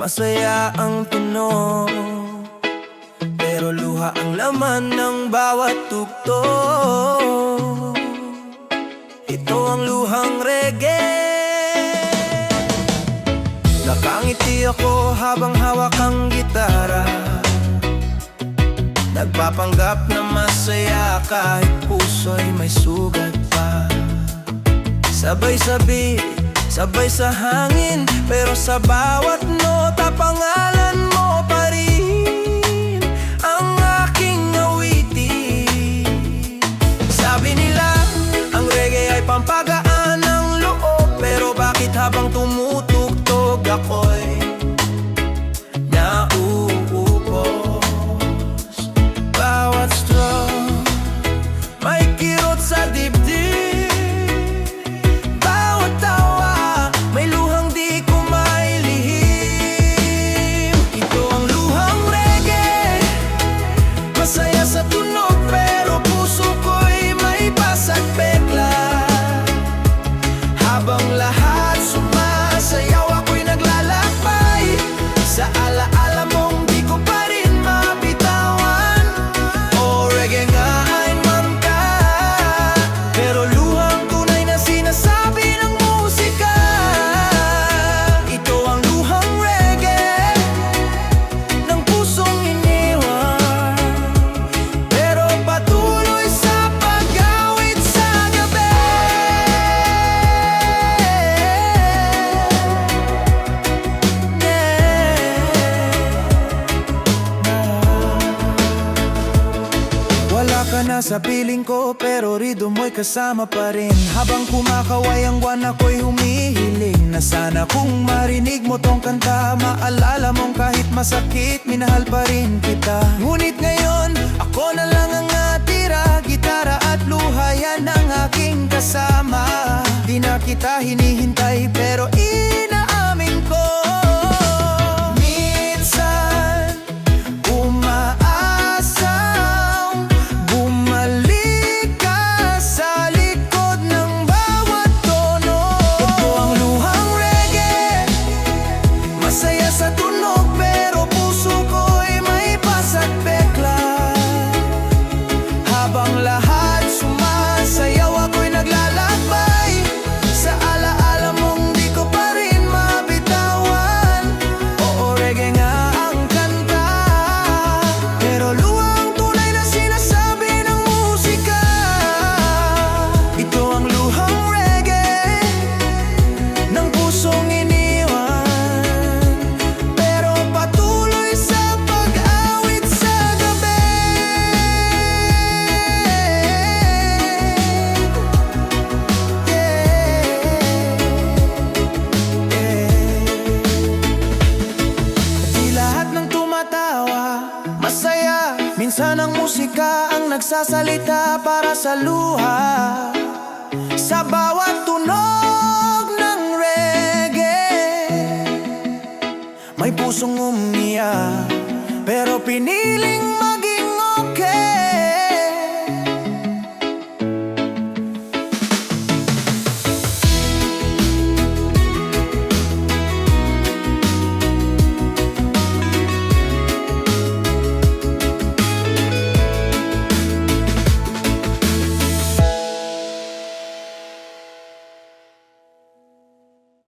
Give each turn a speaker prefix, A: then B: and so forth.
A: Masaya ang tunog, pero luha ang laman ng bawat tugtog. Ito ang luhang reggae. Nakangiti ako habang hawak ang gitara, nagpapanggap na masaya kahit puso'y may sugat pa. Sabay sa beat, sabay sa hangin, pero sa bawat nota pangalan mo pa rin ang aking awitin. Sabi nila, ang reggae ay pampagaan ng loob, pero bakit habang tumutugtog ako'y nauupos? Bawat stroke may kirot sa dibdib, bawat tawa may luhang di ko mailihim. Ito ang luhang reggae, masaya sa tunog, pero puso ko'y may basag pekla. Habang lahat sumasayaw, ako'y naglalakbay sa alaala mong di ko pa rin mabitawan. O reggae nga ay mangka, pero luhang tunay na sinasabi ng musika. Ito ang luhang reggae ng pusong iniwan, pero patuloy sa pag-awit sa gabi. Wala ka na sa piling ko, pero rhythm mo'y kasama pa rin. Habang kumakaway ang buwan, ako'y humihiling na sana kung marinig mo tong kanta, maalala mong kahit masakit, minahal pa rin kita. Ngunit ngayon, ako na lang ang natira, gitara at luha yan ang aking kasama. Di na kita hinihintay, pero inaamin ko, minsan umaasang bumalik ka sa likod ng bawat tono. Ito ang luhang reggae, masaya sa tunog, pero puso ko'y may basag pekla. Habang lahat sumasayaw, ako'y naglalakbay sa alaala mong di ko pa rin mabitawan. Oo, reggae nga ang kanta, pero luhang tunay na sinasabi ng musika. Ito ang luhang reggae ng pusong iniwan, pero patuloy sa pag-awit sa gabi. Di lahat ng tumatawa masaya, minsan ang musika ang nagsasalita para sa luha. Sa bawat tunog ng reggae, may pusong umiyak, pero piniling